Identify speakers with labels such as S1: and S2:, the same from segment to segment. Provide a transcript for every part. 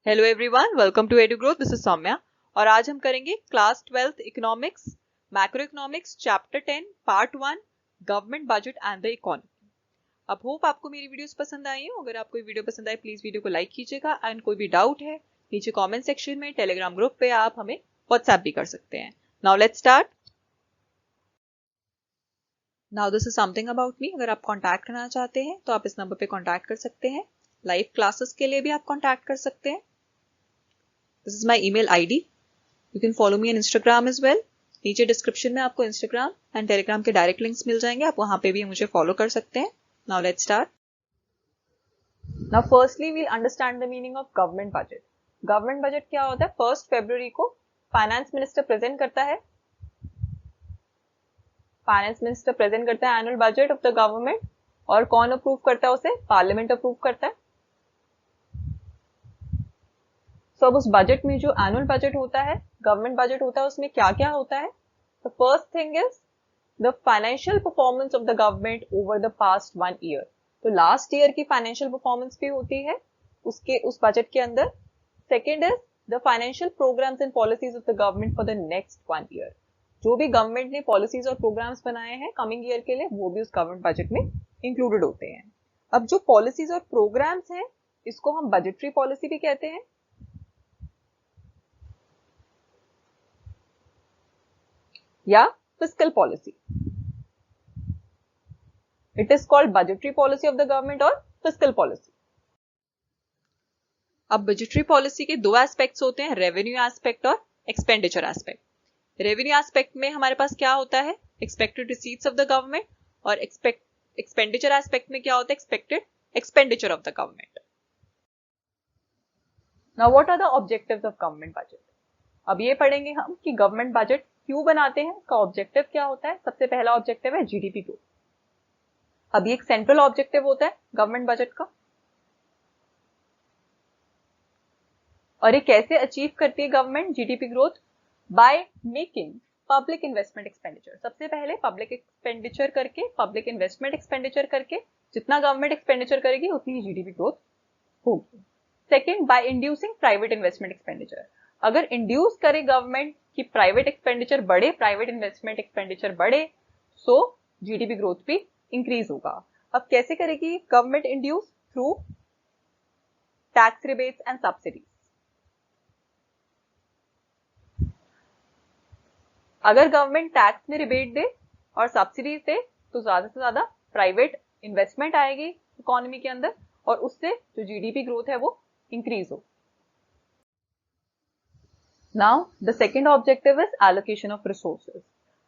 S1: Hello everyone, welcome to Edu Growth. This is Saumya और आज हम करेंगे class 12th economics, macro economics, chapter 10 part 1, government budget and the economy. अब hope आपको मेरी वीडियोस पसंद आई हो। अगर आपको वीडियो पसंद आए प्लीज वीडियो को लाइक कीजिएगा एंड कोई भी डाउट है नीचे कमेंट सेक्शन में, टेलीग्राम ग्रुप पे आप हमें व्हाट्सएप भी कर सकते हैं। Now let's start. Now this is something about me. अगर आप कॉन्टैक्ट करना चाहते हैं तो आप इस नंबर पे कॉन्टैक्ट कर सकते हैं। लाइव क्लासेस के लिए भी आप कॉन्टैक्ट कर सकते हैं। This is my email ID. You can follow me on Instagram as well. नीचे डिस्क्रिप्शन में आपको इंस्टाग्राम एंड टेलीग्राम के डायरेक्ट लिंक्स मिल जाएंगे, आप वहां पे भी मुझे फॉलो कर सकते हैं। Now let's start. Now firstly we'll understand the meaning of government budget. Government budget क्या होता है? 1 फरवरी को फाइनेंस मिनिस्टर प्रेजेंट करता है। फाइनेंस मिनिस्टर प्रेजेंट करता है annual budget of the government. और कौन अप्रूव करता है उसे? पार्लियामेंट अप्रूव करता है। तो अब उस बजट में जो एनुअल बजट होता है, गवर्नमेंट बजट होता है, उसमें क्या क्या होता है? The first thing is the financial performance of the government over the past 1 year. तो लास्ट ईयर की फाइनेंशियल परफॉर्मेंस भी होती है उस बजट के अंदर। Second is the financial programmes and policies of the government for the next 1 year. जो भी गवर्नमेंट ने पॉलिसीज और प्रोग्राम्स बनाए हैं कमिंग ईयर के लिए, वो भी उस गवर्नमेंट बजट में इंक्लूडेड होते हैं। अब जो पॉलिसीज और प्रोग्राम्स हैं, इसको हम बजटरी पॉलिसी भी कहते हैं या fiscal policy. It is called budgetary policy of the government और फिस्कल पॉलिसी। अब बजटरी पॉलिसी के दो एस्पेक्ट्स होते हैं, रेवेन्यू एस्पेक्ट और एक्सपेंडिचर एस्पेक्ट। रेवेन्यू एस्पेक्ट में हमारे पास क्या होता है? Expected receipts of the government. और एक्सपेंडिचर एस्पेक्ट में क्या होता है? Expected expenditure of the government. Now what are the objectives of government budget? अब ये पढ़ेंगे हम कि गवर्नमेंट बजट क्यों बनाते हैं, इसका ऑब्जेक्टिव क्या होता है। सबसे पहला ऑब्जेक्टिव है जीडीपी ग्रोथ। अब ये एक सेंट्रल ऑब्जेक्टिव होता है गवर्नमेंट बजट का। और ये कैसे अचीव करती है government GDP growth? By making public investment expenditure. सबसे पहले पब्लिक एक्सपेंडिचर करके, पब्लिक इन्वेस्टमेंट एक्सपेंडिचर करके, जितना गवर्नमेंट एक्सपेंडिचर करेगी उतनी ही जीडीपी ग्रोथ होगी। Second, by inducing private investment expenditure. अगर इंड्यूस करे गवर्नमेंट की प्राइवेट एक्सपेंडिचर बढ़े, प्राइवेट इन्वेस्टमेंट एक्सपेंडिचर बढ़े, सो जीडीपी ग्रोथ भी इंक्रीज होगा। अब कैसे करेगी government induce? Through tax rebates and subsidies. अगर गवर्नमेंट टैक्स में रिबेट दे और सब्सिडीज दे तो ज्यादा से ज्यादा प्राइवेट इन्वेस्टमेंट आएगी इकोनॉमी के अंदर और उससे जो जीडीपी ग्रोथ है वो इंक्रीज हो। Now the second objective is allocation of resources.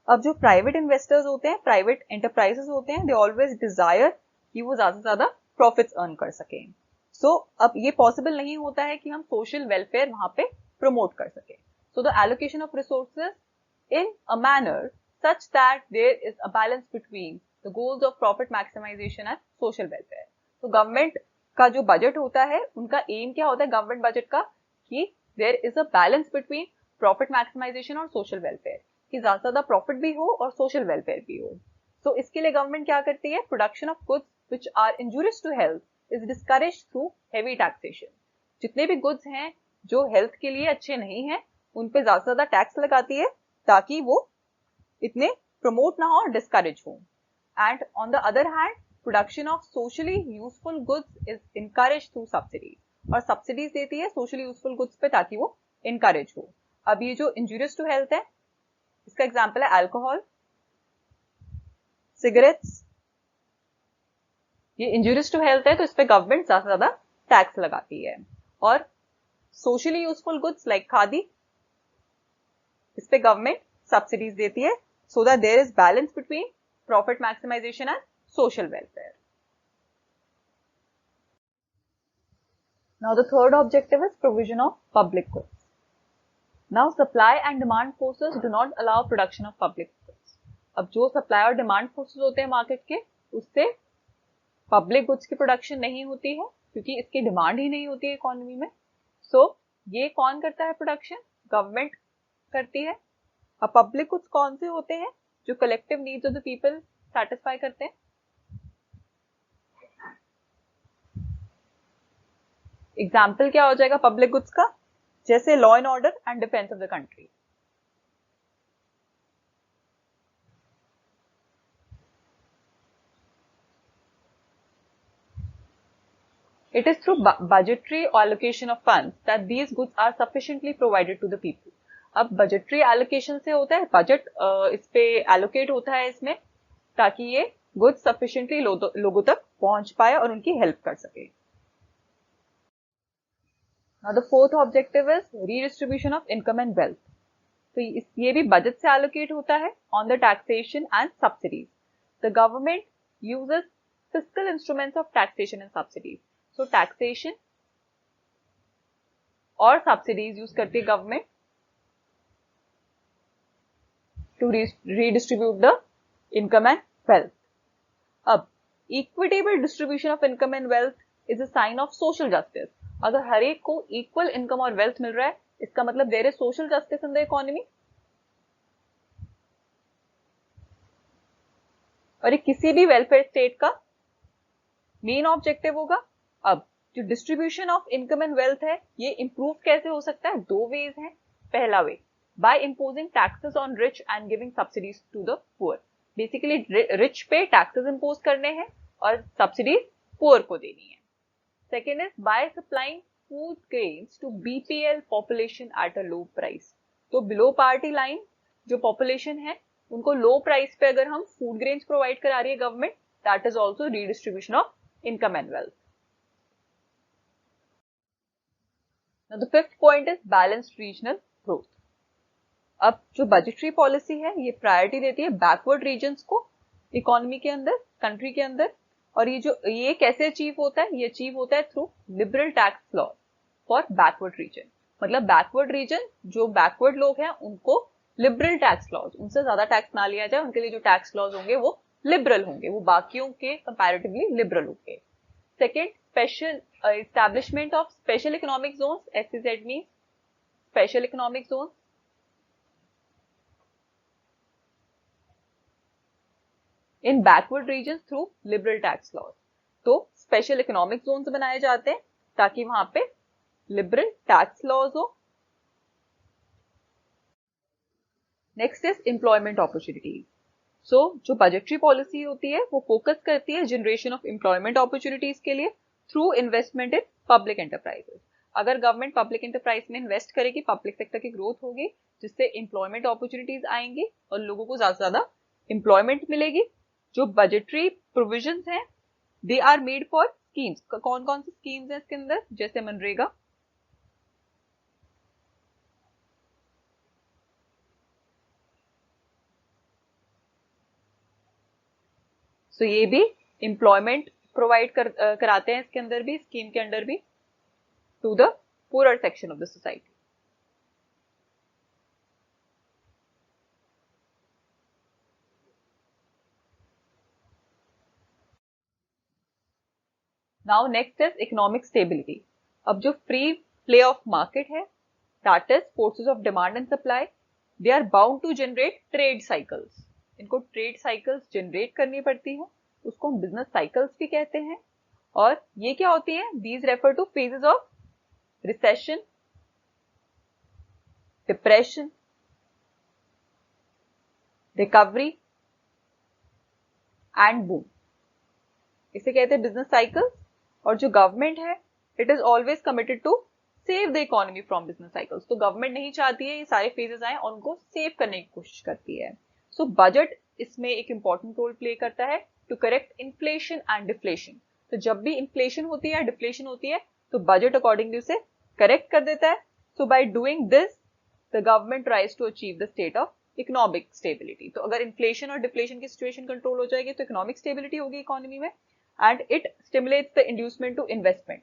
S1: अब जो प्राइवेट इन्वेस्टर्स होते हैं, प्राइवेट एंटरप्राइजेस होते हैं, दे ऑलवेज डिजायर कि वो ज्यादा से ज्यादा प्रॉफिट्स अर्न कर सकें। सो अब ये पॉसिबल नहीं होता है कि हम सोशल वेलफेयर वहां पे प्रमोट कर सकें। So the allocation of resources in a manner such that there is a balance between the goals of profit maximization and social welfare. तो गवर्नमेंट का जो बजट होता है, उनका एम क्या होता है गवर्नमेंट बजट का? कि there is a balance between profit maximization और social welfare, कि ज्यादा से ज्यादा प्रॉफिट भी हो और सोशल वेलफेयर भी हो। तो इसके लिए गवर्नमेंट क्या करती है? Production of goods which are injurious to health is discouraged through heavy taxation. जितने भी गुड्स हैं जो हेल्थ के लिए अच्छे नहीं है, उन पे ज्यादा से ज्यादा टैक्स लगाती है ताकि वो इतने प्रमोट ना हो और डिस्करेज हो। And on the other hand production of socially useful goods is encourage through subsidies. और सब्सिडीज देती है सोशली यूजफुल गुड्स पे ताकि वो इनकरेज हो। अब ये जो इंजूरियस टू हेल्थ है, इसका एग्जांपल है अल्कोहल, सिगरेट्स। ये इंजूरियस टू हेल्थ है तो इस पे गवर्नमेंट ज्यादा से ज्यादा टैक्स लगाती है। और socially useful goods like khadi, इस पे गवर्नमेंट सब्सिडीज देती है so that there is balance between profit maximisation and social welfare. Now the third objective is provision of public goods. Now supply and demand forces do not allow production of public goods. अब जो supply और demand forces होते हैं market के, उससे public goods की production नहीं होती है क्योंकि इसकी डिमांड ही नहीं होती है इकोनॉमी में। सो ये कौन करता है प्रोडक्शन? गवर्नमेंट करती है। अब पब्लिक गुड्स कौन से होते हैं? जो collective needs of the people satisfy करते हैं। एग्जाम्पल क्या हो जाएगा पब्लिक गुड्स का? जैसे law and order and defence of the country. It is through budgetary allocation of funds that these goods are sufficiently provided to the people. अब budgetary allocation से होता है, budget इस पे allocate होता है इसमें, ताकि ये goods sufficiently लोगों तक पहुंच पाए और उनकी help कर सके। Now the fourth objective is redistribution of income and wealth. तो ये भी budget से allocate होता है on the taxation and subsidies. The government uses fiscal instruments of taxation and subsidies. So taxation और सब्सिडीज यूज करती है government to redistribute the income and wealth. अब equitable distribution of income and wealth is a sign of social justice. अगर हर एक को equal income और wealth मिल रहा है, इसका मतलब there is social justice in the economy. और ये किसी भी वेलफेयर स्टेट का मेन ऑब्जेक्टिव होगा। अब जो distribution of income and wealth है, ये इंप्रूव कैसे हो सकता है? दो वेज हैं। पहला way, by imposing taxes on rich and giving subsidies to the poor. Basically rich pay taxes impose करने हैं और सब्सिडीज पुअर को देनी है। Second is by supplying food grains to BPL population at a low price. तो below poverty line जो population है, उनको लो प्राइस पे अगर हम फूड ग्रेन्स प्रोवाइड करा रही है government, that is also redistribution of income and wealth. Now the fifth point is balanced regional growth. अब जो बजटरी पॉलिसी है, ये प्रायोरिटी देती है बैकवर्ड रीजन्स को इकोनॉमी के अंदर, कंट्री के अंदर। और ये कैसे अचीव होता है? ये अचीव होता है through liberal tax law for backward region. मतलब बैकवर्ड रीजन, जो बैकवर्ड लोग हैं, उनको लिबरल टैक्स लॉज, उनसे ज्यादा टैक्स ना लिया जाए, उनके लिए जो टैक्स लॉज होंगे वो लिबरल होंगे, वो बाकियों के कंपैरेटिवली लिबरल होंगे। Second, special establishment of special economic zones. SEZ means special economic zones. In backward regions through liberal tax laws. तो special economic zones बनाए जाते हैं ताकि वहां पे liberal tax laws हो। Next is employment opportunities. So जो budgetary policy होती है, वो focus करती है generation of employment opportunities के लिए through investment in public enterprises. अगर गवर्नमेंट पब्लिक एंटरप्राइज में इन्वेस्ट करेगी, पब्लिक सेक्टर की ग्रोथ होगी, जिससे एम्प्लॉयमेंट अपॉर्चुनिटीज आएंगी और लोगों को ज्यादा से ज्यादा एम्प्लॉयमेंट मिलेगी। जो बजटरी प्रोविजंस हैं, they are made for schemes. कौन कौन सी स्कीम्स हैं इसके अंदर? जैसे मनरेगा, सो ये भी एम्प्लॉयमेंट प्रोवाइड कराते हैं इसके अंदर भी, स्कीम के अंदर भी, to the poor section of the society. Now next is economic stability. अब जो फ्री प्ले ऑफ मार्केट है, that is forces of demand and supply, they are bound to generate trade cycles. इनको trade cycles generate करनी पड़ती है, उसको हम business cycles भी कहते हैं। और ये क्या होती है? These refer to phases of recession, depression, recovery and boom. इसे कहते हैं बिजनेस साइकिल्स। और जो गवर्नमेंट है, it is always committed to save the economy from business cycles. तो गवर्नमेंट नहीं चाहती है ये सारे फेजेस आए और उनको सेव करने की कोशिश करती है। सो बजट इसमें एक इंपॉर्टेंट रोल प्ले करता है to correct inflation and deflation. तो जब भी इन्फ्लेशन होती है, डिफ्लेशन होती है, तो बजट अकॉर्डिंगली उसे करेक्ट कर देता है। So by doing this the government tries to achieve the state of economic stability. तो अगर इन्फ्लेशन और डिफ्लेशन की सिचुएशन कंट्रोल हो जाएगी, तो इकोनॉमिक स्टेबिलिटी होगी इकोनॉमी में, and it stimulates the inducement to investment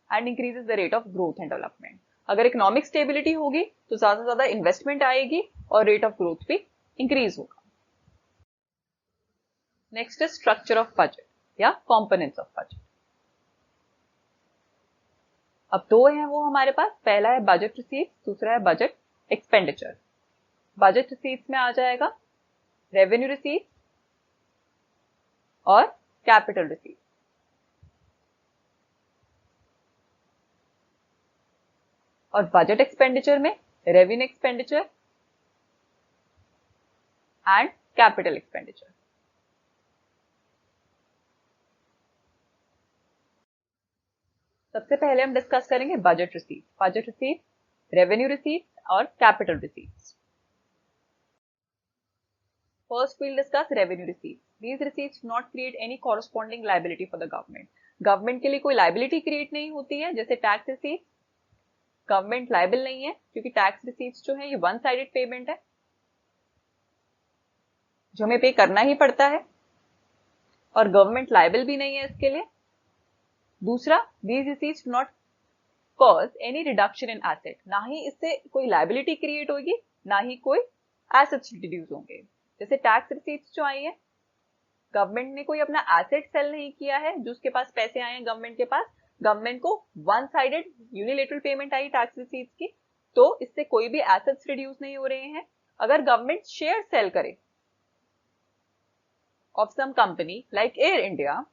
S1: and increases the rate of growth and development. अगर इकोनॉमिक स्टेबिलिटी होगी तो ज्यादा से ज्यादा इन्वेस्टमेंट आएगी और रेट ऑफ ग्रोथ भी इंक्रीज होगा। Next is structure of budget या कंपोनेंट्स ऑफ बजट। अब दो हैं वो हमारे पास, पहला है बजट रिसीट्स, दूसरा है बजट एक्सपेंडिचर। बजट रिसीट्स में आ जाएगा रेवेन्यू रिसीट्स और कैपिटल रिसीट। और बजट एक्सपेंडिचर में revenue expenditure and capital expenditure. सबसे पहले हम डिस्कस करेंगे बजट रिसीट, रेवेन्यू रिसीट और capital receipts. First, we'll discuss revenue receipts. These receipts do not create any corresponding liability for the government. Government के लिए कोई liability create नहीं होती है, जैसे टैक्स रिसीट गवर्नमेंट लाइबल नहीं है, क्योंकि टैक्स रिसीट्स जो है ये वन साइडेड पेमेंट है जो हमें पे करना ही पड़ता है, और गवर्नमेंट लाइबल भी नहीं है इसके लिए। दूसरा, these receipts do not cause any reduction in asset, ना ही इससे कोई लाइबिलिटी क्रिएट होगी, ना ही कोई एसेट्स रिड्यूस होंगे। जैसे टैक्स रिसीट्स जो आई है, गवर्नमेंट ने कोई अपना एसेट सेल नहीं किया है, जो उसके पास पैसे आए हैं गवर्नमेंट के पास, गवर्नमेंट को वन साइडेड यूनिलेटरल पेमेंट आई टैक्स रिसीट्स की, तो इससे कोई भी एसेट्स रिड्यूस नहीं हो रहे हैं। अगर गवर्नमेंट शेयर सेल करे of some company like Air India,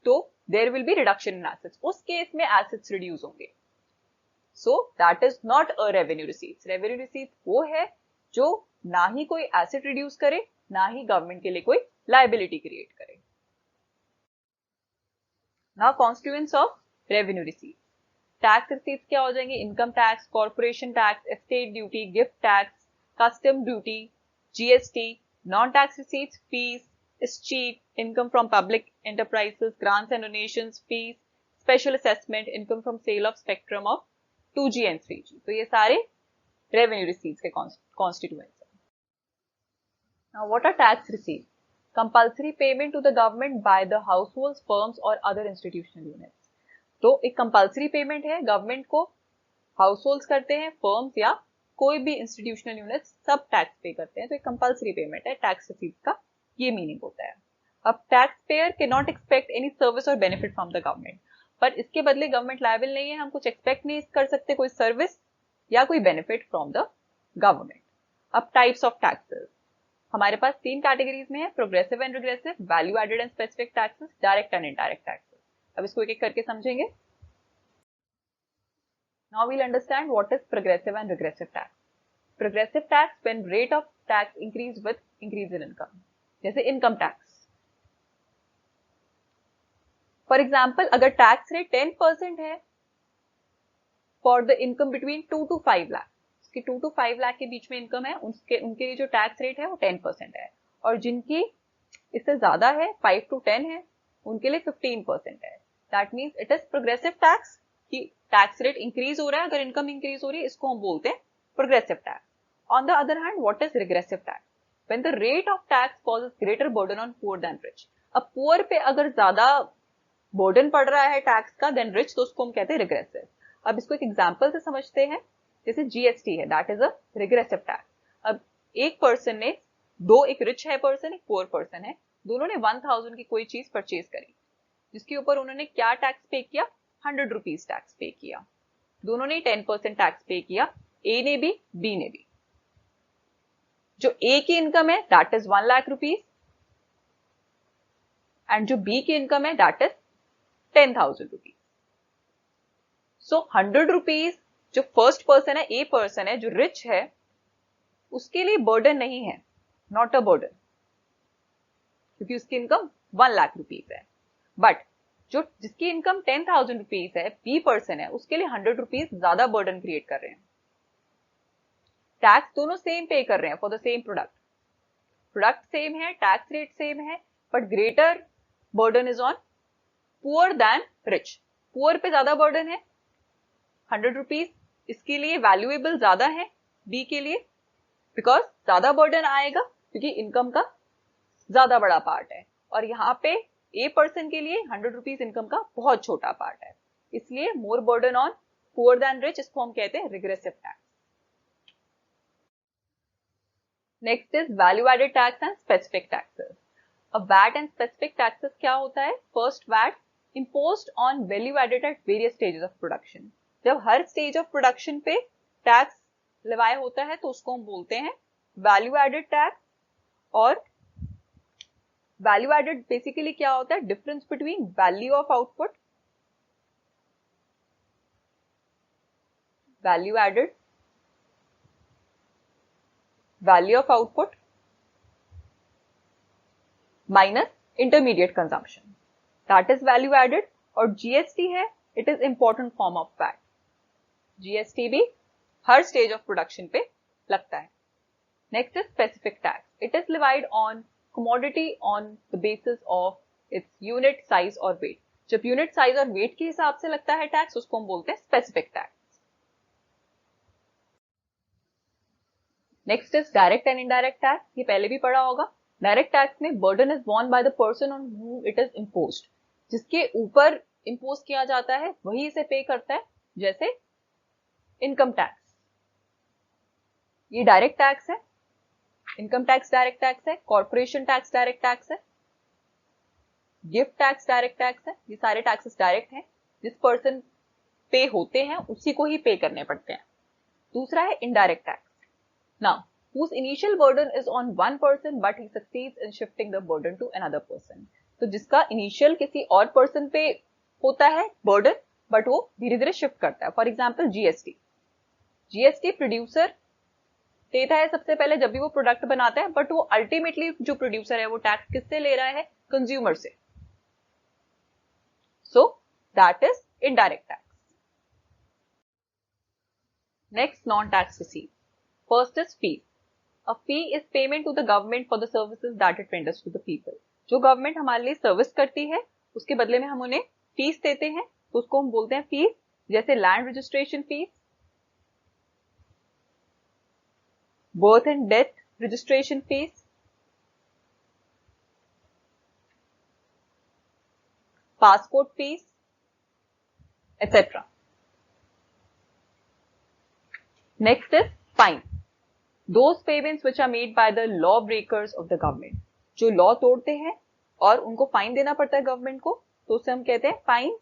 S1: तो there will be reduction in assets, उस केस में एसेट्स रिड्यूस होंगे। So that is not a revenue receipts. Revenue receipt वो है जो ना ही कोई एसेट रिड्यूस करे, ना ही गवर्नमेंट के लिए कोई लाइबिलिटी क्रिएट करे। Now constituents of revenue receipt. Tax receipts क्या हो जाएंगे? Income tax, corporation tax, estate duty, gift tax, custom duty, GST. Non tax receipts, fees, escheat, income from public enterprises, grants and donations, fees, special assessment, income from sale of spectrum of 2G and 3G। तो ये सारे revenue receipts के constituents हैं। Now what are tax receipts? Compulsory payment to the government by the households, firms or other institutional units। तो एक compulsory payment है, government को house करते हैं, फर्म्स या कोई भी इंस्टीट्यूशनल यूनिट्स सब टैक्स पे करते हैं, तो एक कंपल्सरी पेमेंट है टैक्स रिसीट्स का, ये मीनिंग होता है। अब tax payer can not expect any service और बेनिफिट फ्रॉम द गवर्नमेंट, पर इसके बदले गवर्नमेंट लायबल नहीं है, हम कुछ एक्सपेक्ट नहीं कर सकते कोई सर्विस या कोई बेनिफिट फ्रॉम द गवर्नमेंट। अब टाइप्स ऑफ टैक्सेस हमारे पास तीन कैटेगरीज में है, progressive and regressive, value added and specific taxes, direct and indirect taxes. अब इसको एक एक करके समझेंगे। Now we'll understand what is progressive and regressive tax. Progressive tax when rate of tax increase with increase in income, जैसे income tax. For example अगर tax rate 10% है for the income between 2 to 5 lakh, उसकी 2 to 5 lakh के बीच में income है, उनके लिए जो टैक्स रेट है वो 10% है, और जिनकी इससे ज्यादा है 5 to 10 है, उनके लिए 15% है। That means it is progressive tax, कि टैक्स रेट इंक्रीज हो रहा है अगर इनकम इंक्रीज हो रही है, इसको हम बोलते हैं progressive tax. On the other hand what is regressive tax? When the rate of tax causes greater burden on poor than rich। अब पुअर पे अगर ज्यादा बर्डन पड़ रहा है टैक्स का देन रिच, तो उसको हम कहते हैं रिग्रेसिव। अब इसको एक एग्जांपल से समझते हैं, जैसे जीएसटी है, that is a regressive tax. अब एक पर्सन ने एक रिच है पर्सन, एक पुअर पर्सन है, दोनों ने 1000 की कोई चीज परचेज करी, जिसके ऊपर उन्होंने क्या टैक्स पे किया? 100 रुपीज टैक्स पे किया। दोनों ने 10% टैक्स पे किया, ए ने भी बी ने भी। जो ए की इनकम है that is 1 lakh rupees, and जो बी की इनकम है that is 10,000 rupees. So 100 rupees जो फर्स्ट पर्सन है, ए पर्सन है जो रिच है, उसके लिए बर्डन नहीं है, नॉट अ बर्डन, क्योंकि उसकी इनकम 1 लाख रुपीज है। बट जो जिसकी इनकम 10,000 रुपीज है, बी पर्सन है, उसके लिए 100 रुपीज ज्यादा बर्डन क्रिएट कर रहे हैं। टैक्स दोनों सेम पे कर रहे हैं for the same product same है, टैक्स रेट सेम है, but greater burden is on poor than rich. Poor पे ज्यादा बर्डन है, 100 रुपीज इसके लिए वैल्यूएबल ज्यादा है बी के लिए, बिकॉज ज्यादा बर्डन आएगा क्योंकि इनकम का ज्यादा बड़ा पार्ट है, और यहाँ पे ए पर्सन के लिए 100 रुपीज इनकम का बहुत छोटा पार्ट है, इसलिए more burden on poor than rich, इसको हम कहते हैं regressive tax. Next is value added tax and specific taxes. अब वैट एंड स्पेसिफिक टैक्सेस क्या होता है? First, VAT imposed on value added at various stages of production. जब हर स्टेज ऑफ प्रोडक्शन पे टैक्स लगाया होता है तो उसको हम बोलते हैं वैल्यू एडेड टैक्स। और वैल्यू एडेड बेसिकली क्या होता है? Difference between value added, value of output minus intermediate consumption, that is value added. और GST है, it is important form of VAT. GST भी हर stage of production पे लगता है. Next is specific tax. It is levied on commodity on the basis of its unit size or weight. जब unit size और wait के हिसाब से लगता है टैक्स, उसको हम बोलते हैं specific tax. Next is direct and indirect tax. ये पहले भी पढ़ा होगा. डायरेक्ट टैक्स में burden is borne by the person on whom it is imposed. जिसके ऊपर इम्पोज किया जाता है वही इसे पे करता है, जैसे इनकम टैक्स. ये डायरेक्ट टैक्स है. इनकम टैक्स डायरेक्ट टैक्स है. कॉर्पोरेशन टैक्स डायरेक्ट टैक्स है. गिफ्ट टैक्स डायरेक्ट टैक्स है. ये सारे टैक्सेस डायरेक्ट हैं. जिस पर्सन पे होते हैं उसी को ही पे करने पड़ते हैं. दूसरा है indirect tax. Now whose initial burden is on one person but he succeeds in shifting the burden to another person. तो जिसका इनिशियल किसी और पर्सन पे होता है बर्डन, बट वो धीरे धीरे शिफ्ट करता है. For example GST. GST producer देता है सबसे पहले जब भी वो प्रोडक्ट बनाता है, बट वो अल्टीमेटली जो प्रोड्यूसर है वो टैक्स किससे ले रहा है? कंज्यूमर से. सो that is indirect tax. Next, non tax receive. First is fee. A fee is payment to the government for the services that it renders to the people. जो government हमारे लिए सर्विस करती है उसके बदले में हम उन्हें फीस देते हैं, तो उसको हम बोलते हैं फीस. जैसे land registration fees, birth and death registration fees, passport fees, etcetera. Next is fine. Those payments which are made by the law breakers of the government. जो लॉ तोड़ते हैं और उनको फाइन देना पड़ता है गवर्नमेंट को, तो उसे हम कहते हैं फाइन.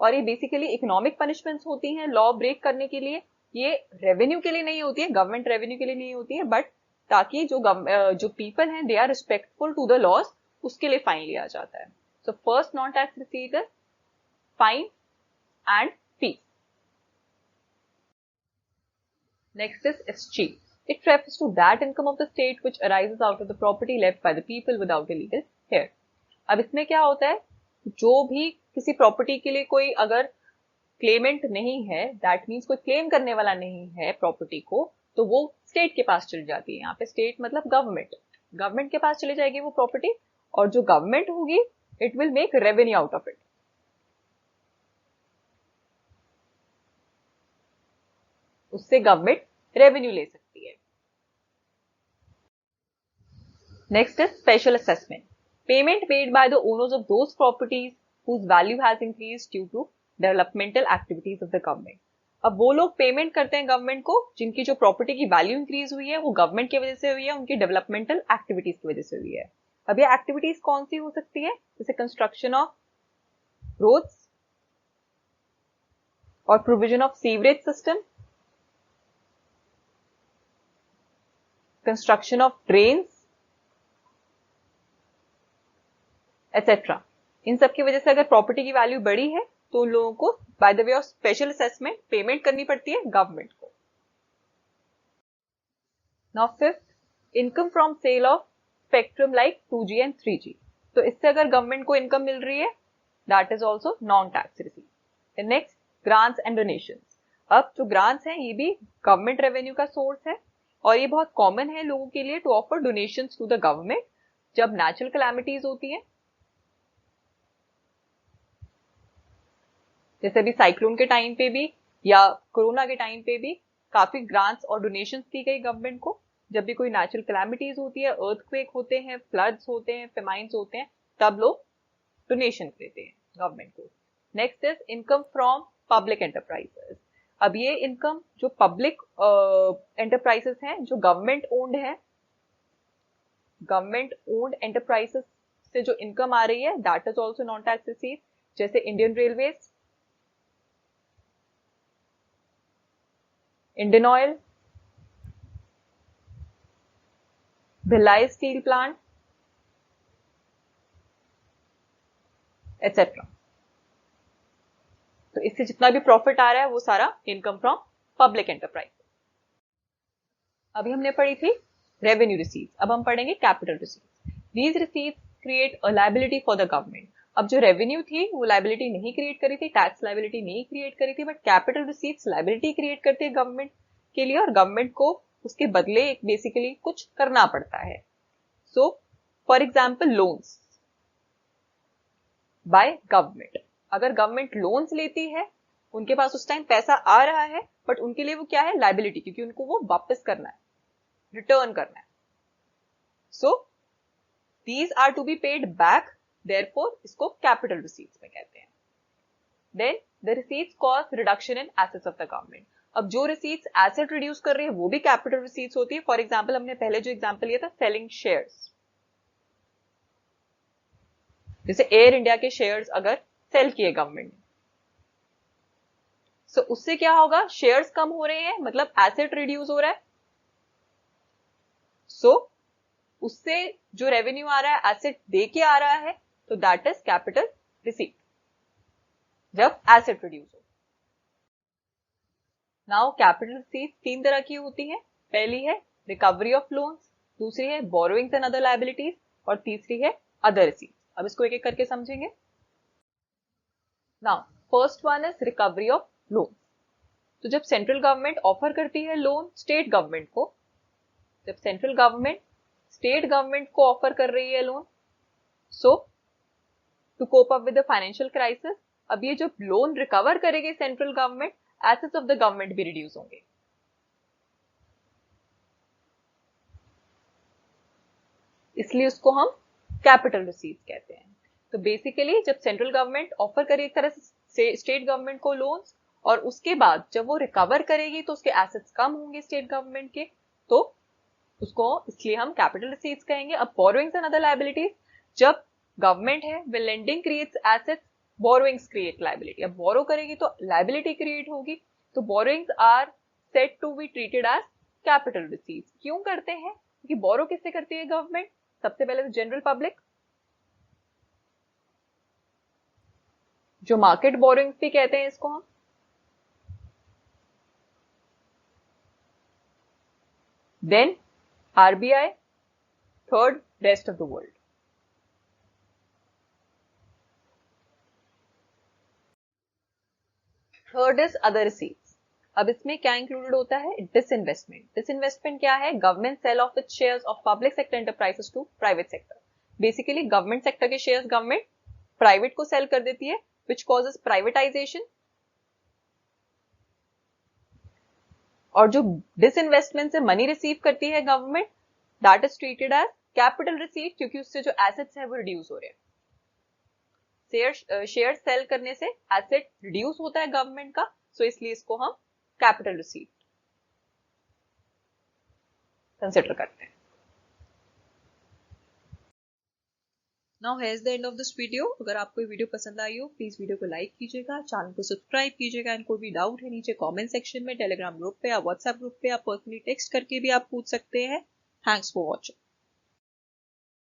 S1: और ये बेसिकली इकोनॉमिक पनिशमेंट्स होती हैं लॉ ब्रेक करने के लिए. ये रेवेन्यू के लिए नहीं होती है, गवर्नमेंट रेवेन्यू के लिए नहीं होती है, बट ताकि जो पीपल हैं they are respectful to the laws, उसके लिए फाइन लिया जाता है. So first non tax receipt is fine and fee. Next is escheat. It refers to that income of the state which arises out of the property left by the people without illegal heir. अब इसमें क्या होता है, जो भी किसी property के लिए कोई अगर क्लेमेंट नहीं है, दैट मीन्स कोई क्लेम करने वाला नहीं है प्रॉपर्टी को, तो वो स्टेट के पास चली जाती है. यहाँ पे स्टेट मतलब गवर्नमेंट. गवर्नमेंट के पास चली जाएगी वो प्रॉपर्टी, और जो गवर्नमेंट होगी it will make revenue out of it. उससे गवर्नमेंट रेवेन्यू ले सकती है. Next is special assessment. Payment made by the owners of those properties whose value has increased due to developmental activities of the government. अब वो लोग payment करते हैं government को जिनकी जो प्रॉपर्टी की वैल्यू इंक्रीज हुई है वो गवर्नमेंट की वजह से हुई है, उनकी डेवलपमेंटल एक्टिविटीज की वजह से हुई है. अब ये एक्टिविटीज कौन सी हो सकती है? जैसे कंस्ट्रक्शन ऑफ रोड्स और provision of sewerage system, construction of drains, etcetera. इन सब की वजह से अगर प्रॉपर्टी की वैल्यू बढ़ी है तो उन लोगों को by the way of special assessment payment करनी पड़ती है गवर्नमेंट को. Now fifth, income from sale of spectrum like 2G and 3G. तो इससे अगर गवर्नमेंट को इनकम मिल रही है that is also non tax receipt. Next, grants and donations. अब जो ग्रांट्स हैं ये भी गवर्नमेंट रेवेन्यू का सोर्स है, और ये बहुत कॉमन है लोगों के लिए to offer donations to the government जब नेचुरल कैलामिटीज होती हैं. जैसे अभी साइक्लोन के टाइम पे भी या कोरोना के टाइम पे भी काफी ग्रांट्स और डोनेशंस दी गई गवर्नमेंट को. जब भी कोई नेचुरल कैलामिटीज होती है, अर्थक्वेक होते हैं, फ्लड्स होते हैं, फेमाइन्स होते हैं, तब लोग डोनेशन देते हैं गवर्नमेंट को. Next is income from public enterprises. अब ये इनकम जो पब्लिक एंटरप्राइजेस हैं जो गवर्नमेंट ओन्ड है, गवर्नमेंट ओन्ड एंटरप्राइजेस से जो इनकम आ रही है that is also non tax receipt. जैसे Indian Railways, Indian Oil, Bhilai Steel Plant, etcetera. तो इससे जितना भी प्रॉफिट आ रहा है वो सारा इनकम फ्रॉम पब्लिक एंटरप्राइज। अभी हमने पढ़ी थी रेवेन्यू रिसीट्स, अब हम पढ़ेंगे capital receipts. These receipts create a liability for the government. अब जो रेवेन्यू थी वो लायबिलिटी नहीं क्रिएट करी थी, टैक्स लायबिलिटी नहीं क्रिएट करी थी, but capital receipts liability create करती है गवर्नमेंट के लिए, और गवर्नमेंट को उसके बदले बेसिकली कुछ करना पड़ता है। So for example loans by government, अगर गवर्नमेंट लोन्स लेती है, उनके पास उस टाइम पैसा आ रहा है, बट उनके लिए वो क्या है, लायबिलिटी, क्योंकि उनको वो वापस करना है, रिटर्न करना है। So these are to be paid back, therefore इसको कैपिटल रिसीट्स में कहते हैं। Then the receipts cause reduction in assets of the government. अब जो रिसीट्स एसेट रिड्यूस कर रही है वो भी कैपिटल रिसीट्स होती है। फॉर एग्जाम्पल हमने पहले जो एग्जाम्पल लिया था सेलिंग शेयर्स, जैसे एयर इंडिया के शेयर्स अगर सेल किए गवर्नमेंट ने, सो उससे क्या होगा, शेयर्स कम हो रहे हैं, मतलब एसेट रिड्यूस हो रहा है। सो उससे जो रेवेन्यू आ रहा है एसेट दे के आ रहा है, तो दैट इज कैपिटल रिसीट जब एसेट रिड्यूस हो। नाउ कैपिटल रिसीट तीन तरह की होती है। पहली है रिकवरी ऑफ लोन्स, दूसरी है बोरोइंग्स एंड अदर लायबिलिटीज, और तीसरी है अदर रिसीट। अब इसको एक एक करके समझेंगे। Now first one is recovery of loan. तो जब सेंट्रल गवर्नमेंट ऑफर करती है लोन स्टेट गवर्नमेंट को, जब सेंट्रल गवर्नमेंट स्टेट गवर्नमेंट को ऑफर कर रही है loan, so to cope up with the financial crisis, अब ये जो लोन रिकवर करेगी central government, assets of the government भी रिड्यूस होंगे। इसलिए उसको हम कैपिटल रिसीट्स कहते हैं। तो बेसिकली जब सेंट्रल गवर्नमेंट ऑफर करेगी एक तरह से स्टेट गवर्नमेंट को लोन्स, और उसके बाद जब वो रिकवर करेगी तो उसके एसेट्स कम होंगे स्टेट गवर्नमेंट के, तो उसको इसलिए हम कैपिटल रिसीट्स कहेंगे। अब बोरोइंग्स एंड अदर लायबिलिटीज, जब गवर्नमेंट है when lending creates assets, borrowings create liability. अब बोरो करेगी तो लायबिलिटी क्रिएट होगी, तो borrowings are said to be treated as capital receipts. क्यों करते हैं, क्योंकि बोरो किससे करती है गवर्नमेंट, सबसे पहले तो जनरल पब्लिक, जो मार्केट बोरोइंग्स भी कहते हैं इसको हम। Then RBI, third rest of the world. Third is other receipts. अब इसमें क्या इंक्लूडेड होता है, डिसइन्वेस्टमेंट। डिसइन्वेस्टमेंट क्या है, government sell of its shares of public sector enterprises to private sector. Basically government sector के शेयर्स गवर्नमेंट प्राइवेट को sell कर देती है, विच कॉजेस प्राइवेटाइजेशन। और जो डिसइन्वेस्टमेंट से मनी रिसीव करती है government, that is treated as capital receipt, क्योंकि उससे जो एसेट्स है वो रिड्यूस हो रहे हैं। शेयर सेल करने से एसेट रिड्यूस होता है गवर्नमेंट का, सो इसलिए इसको हम कैपिटल रिसीट कंसिडर करते हैं। Now here is the end of this video. अगर आपको ये वीडियो पसंद आई हो प्लीज वीडियो को लाइक कीजिएगा, चैनल को सब्सक्राइब कीजिएगा, एंड कोई भी डाउट है नीचे कमेंट सेक्शन में, टेलीग्राम ग्रुप पे या व्हाट्सएप ग्रुप पे या पर्सनली टेक्स्ट करके भी आप पूछ सकते हैं। Thanks for watching.